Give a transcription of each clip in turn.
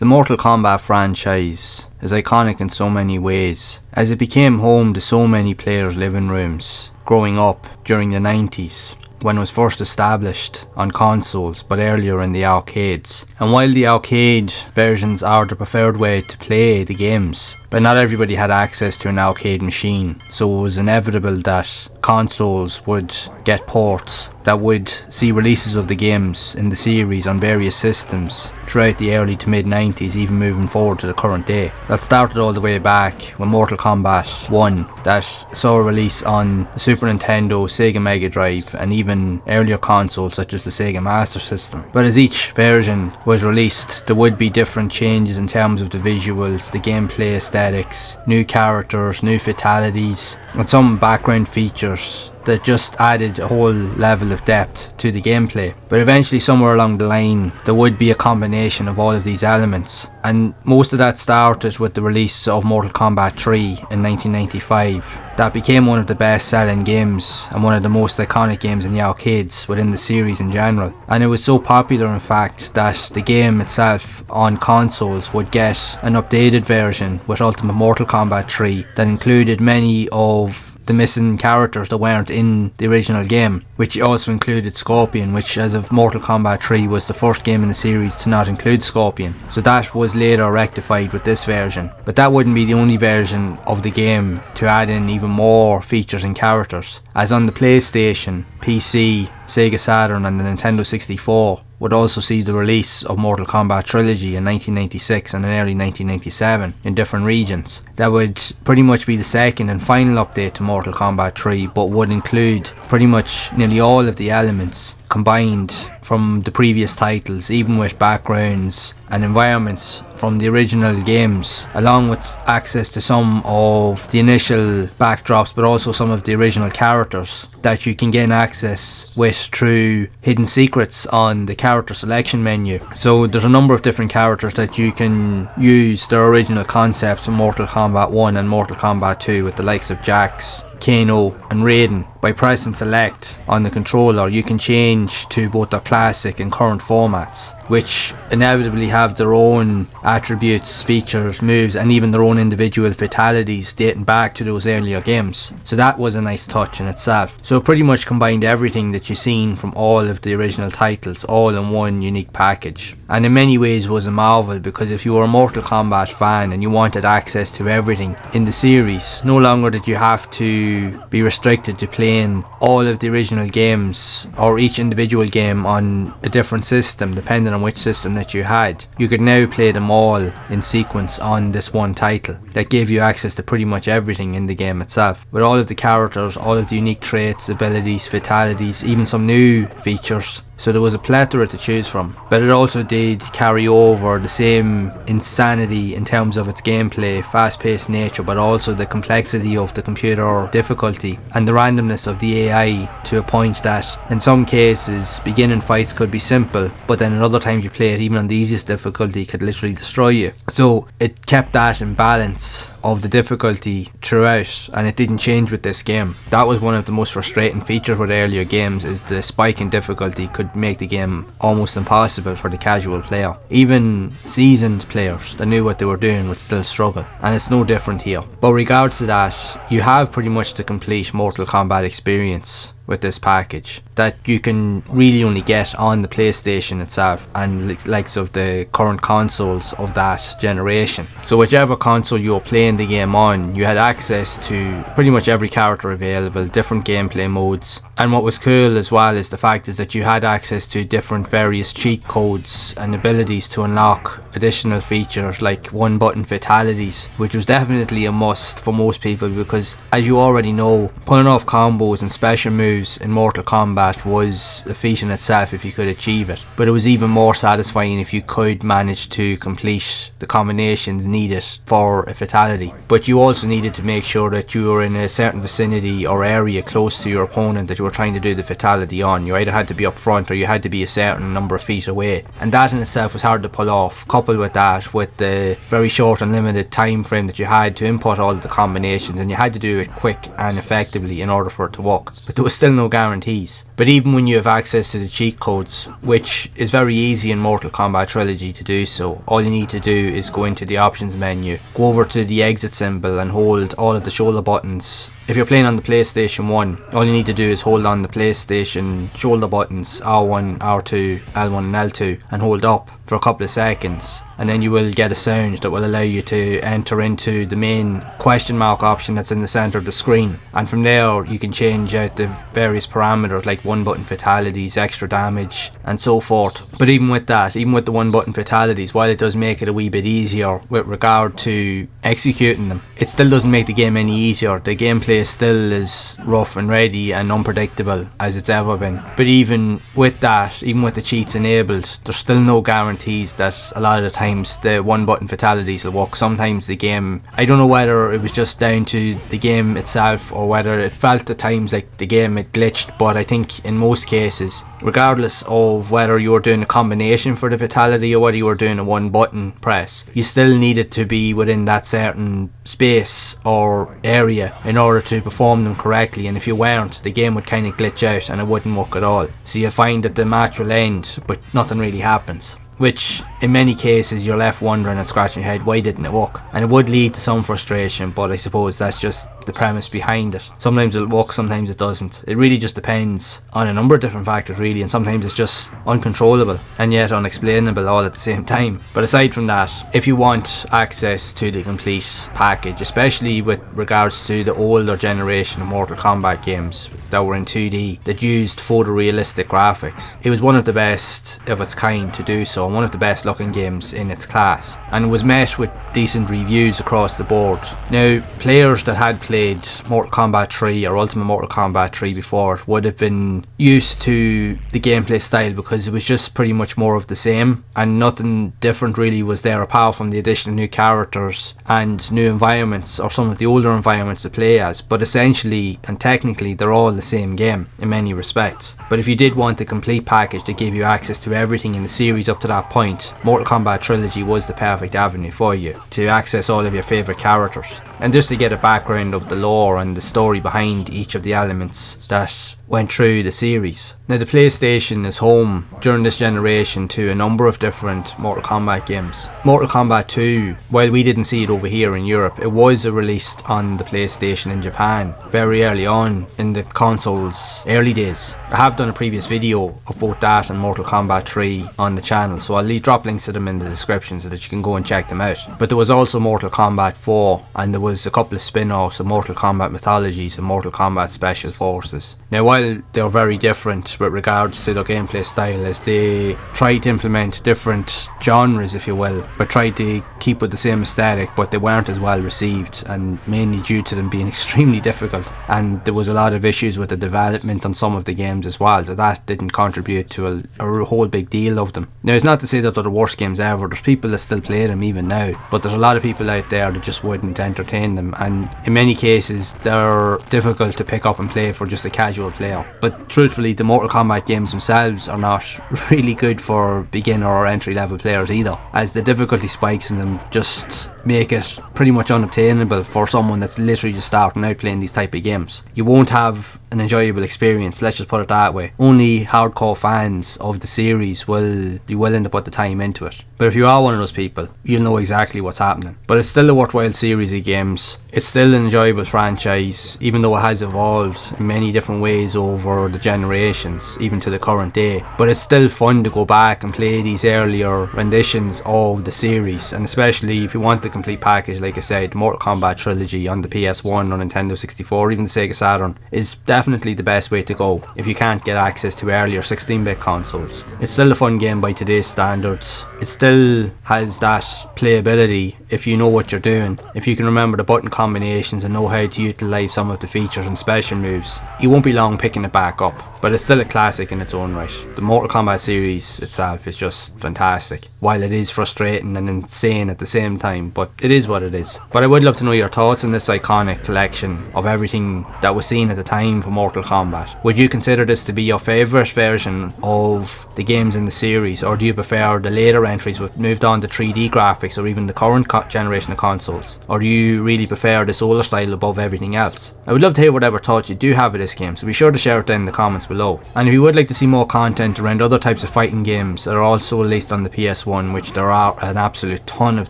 The Mortal Kombat franchise is iconic in so many ways, as it became home to so many players' living rooms growing up during the 90s, when it was first established on consoles but earlier in the arcades. And while the arcade versions are the preferred way to play the games, but not everybody had access to an arcade machine, so it was inevitable that consoles would get ports that would see releases of the games in the series on various systems throughout the early to mid 90s, even moving forward to the current day. That started all the way back when Mortal Kombat 1 that saw a release on the Super Nintendo, Sega Mega Drive, and even earlier consoles such as the Sega Master System. But as each version was released, there would be different changes in terms of the visuals, the gameplay aesthetics, new characters, new fatalities, and some background features that just added a whole level of depth to the gameplay. But eventually, somewhere along the line, there would be a combination of all of these elements, and most of that started with the release of Mortal Kombat 3 in 1995. That became one of the best selling games and one of the most iconic games in the arcades within the series in general. And it was so popular, in fact, that the game itself on consoles would get an updated version with Ultimate Mortal Kombat 3 that included many of the missing characters that weren't in the original game, which also included Scorpion, which as of Mortal Kombat 3 was the first game in the series to not include Scorpion. So that was later rectified with this version. But that wouldn't be the only version of the game to add in even more features and characters, as on the PlayStation, PC, Sega Saturn and the Nintendo 64 would also see the release of Mortal Kombat Trilogy in 1996 and in early 1997 in different regions. That would pretty much be the second and final update to Mortal Kombat 3, but would include pretty much nearly all of the elements combined from the previous titles, even with backgrounds and environments from the original games, along with access to some of the initial backdrops, but also some of the original characters that you can gain access with through hidden secrets on the character selection menu. So there's a number of different characters that you can use their original concepts from Mortal Kombat 1 and Mortal Kombat 2, with the likes of Jax, Kano and Raiden. By pressing select on the controller, you can change to both their classic and current formats, which inevitably have their own attributes, features, moves and even their own individual fatalities dating back to those earlier games. So that was a nice touch in itself. So it pretty much combined everything that you've seen from all of the original titles all in one unique package, and in many ways was a marvel, because if you were a Mortal Kombat fan and you wanted access to everything in the series, no longer did you have to be restricted to playing all of the original games or each individual game on a different system depending on which system that you had. You could now play them all in sequence on this one title that gave you access to pretty much everything in the game itself, with all of the characters, all of the unique traits, abilities, fatalities, even some new features. So there was a plethora to choose from, but it also did carry over the same insanity in terms of its gameplay, fast-paced nature, but also the complexity of the computer difficulty and the randomness of the AI, to a point that in some cases beginning fights could be simple, but then at other times you play it even on the easiest difficulty could literally destroy you. So it kept that in balance of the difficulty throughout, and it didn't change with this game. That was one of the most frustrating features with earlier games, is the spike in difficulty could make the game almost impossible for the casual player. Even seasoned players that knew what they were doing would still struggle, and it's no different here. But regards to that, you have pretty much the complete Mortal Kombat experience with this package that you can really only get on the PlayStation itself and likes of the current consoles of that generation. So whichever console you were playing the game on, you had access to pretty much every character available, different gameplay modes, and what was cool as well is the fact is that you had access to different various cheat codes and abilities to unlock additional features like one button fatalities, which was definitely a must for most people, because as you already know, pulling off combos and special moves in Mortal Kombat was a feat in itself if you could achieve it, but it was even more satisfying if you could manage to complete the combinations needed for a fatality. But you also needed to make sure that you were in a certain vicinity or area close to your opponent that you were trying to do the fatality on. You either had to be up front or you had to be a certain number of feet away, and that in itself was hard to pull off. Coupled with that, with the very short and limited time frame that you had to input all of the combinations, and you had to do it quick and effectively in order for it to work. But there was still no guarantees. But even when you have access to the cheat codes, which is very easy in Mortal Kombat Trilogy to do so, all you need to do is go into the options menu, go over to the exit symbol and hold all of the shoulder buttons. If you're playing on the PlayStation 1, all you need to do is hold on the PlayStation shoulder buttons R1, R2, L1 and L2 and hold up for a couple of seconds, and then you will get a sound that will allow you to enter into the main question mark option that's in the centre of the screen, and from there you can change out the various parameters like one button fatalities, extra damage and so forth. But even with that, even with the one button fatalities, while it does make it a wee bit easier with regard to executing them, it still doesn't make the game any easier. The gameplay still is rough and ready and unpredictable as it's ever been. But even with that, even with the cheats enabled, there's still no guarantees that a lot of the times the one button fatalities will work. Sometimes the game, I don't know whether it was just down to the game itself or whether it felt at times like the game had glitched, but I think in most cases, regardless of whether you were doing a combination for the fatality or whether you were doing a one button press, you still needed to be within that certain space or area in order to perform them correctly, and if you weren't, the game would kind of glitch out and it wouldn't work at all. So you'll find that the match will end but nothing really happens, which in many cases you're left wondering and scratching your head, why didn't it work? And it would lead to some frustration, but I suppose that's just the premise behind it. Sometimes it'll work, sometimes it doesn't. It really just depends on a number of different factors really, and sometimes it's just uncontrollable and yet unexplainable all at the same time. But aside from that, if you want access to the complete package, especially with regards to the older generation of Mortal Kombat games that were in 2D, that used photorealistic graphics, it was one of the best of its kind to do so, and one of the best looking games in its class, and was met with decent reviews across the board. Now, players that had played Mortal Kombat 3 or Ultimate Mortal Kombat 3 before would have been used to the gameplay style because it was just pretty much more of the same, and nothing different really was there apart from the addition of new characters and new environments, or some of the older environments to play as. But essentially and technically they're all the same game in many respects. But if you did want the complete package to give you access to everything in the series up to that point, Mortal Kombat Trilogy was the perfect avenue for you to access all of your favourite characters. And just to get a background of the lore and the story behind each of the elements that went through the series. Now, the PlayStation is home during this generation to a number of different Mortal Kombat games. Mortal Kombat 2, while we didn't see it over here in Europe, it was released on the PlayStation in Japan very early on in the console's early days. I have done a previous video of both that and Mortal Kombat 3 on the channel, so I'll drop links to them in the description so that you can go and check them out. But there was also Mortal Kombat 4, and there was a couple of spin-offs of Mortal Kombat Mythologies and Mortal Kombat Special Forces. Now, while they're very different with regards to their gameplay style, as they tried to implement different genres, if you will, but tried to keep with the same aesthetic, but they weren't as well received, and mainly due to them being extremely difficult, and there was a lot of issues with the development on some of the games as well, so that didn't contribute to a whole big deal of them. Now, it's not to say that they're the worst games ever. There's people that still play them even now, but there's a lot of people out there that just wouldn't entertain them, and in many cases they're difficult to pick up and play for just a casual player. But truthfully, the Mortal Kombat games themselves are not really good for beginner or entry level players either, as the difficulty spikes in them just make it pretty much unobtainable for someone that's literally just starting out playing these type of games. You won't have an enjoyable experience, let's just put it that way. Only hardcore fans of the series will be willing to put the time into it. But if you are one of those people, you'll know exactly what's happening. But it's still a worthwhile series of games. It's still an enjoyable franchise, even though it has evolved in many different ways over the generations, even to the current day. But it's still fun to go back and play these earlier renditions of the series, and especially if you want the complete package, like I said, Mortal Kombat Trilogy on the PS1 or Nintendo 64, even the Sega Saturn, is definitely the best way to go if you can't get access to earlier 16-bit consoles. It's still a fun game by today's standards. It still has that playability if you know what you're doing. If you can remember the button combinations and know how to utilise some of the features and special moves, you won't be long picking it back up. But it's still a classic in its own right. The Mortal Kombat series itself is just fantastic, while it is frustrating and insane at the same time, but it is what it is. But I would love to know your thoughts on this iconic collection of everything that was seen at the time for Mortal Kombat. Would you consider this to be your favourite version of the games in the series, or do you prefer the later entries which moved on to 3D graphics, or even the current generation of consoles? Or do you you really prefer the solar style above everything else. I would love to hear whatever thoughts you do have of this game, so be sure to share it down in the comments below. And if you would like to see more content around other types of fighting games that are also released on the PS1, which there are an absolute ton of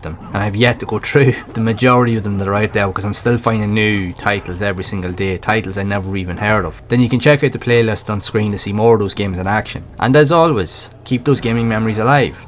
them, and I've yet to go through the majority of them that are out there because I'm still finding new titles every single day, titles I never even heard of, then you can check out the playlist on screen to see more of those games in action. And as always, keep those gaming memories alive.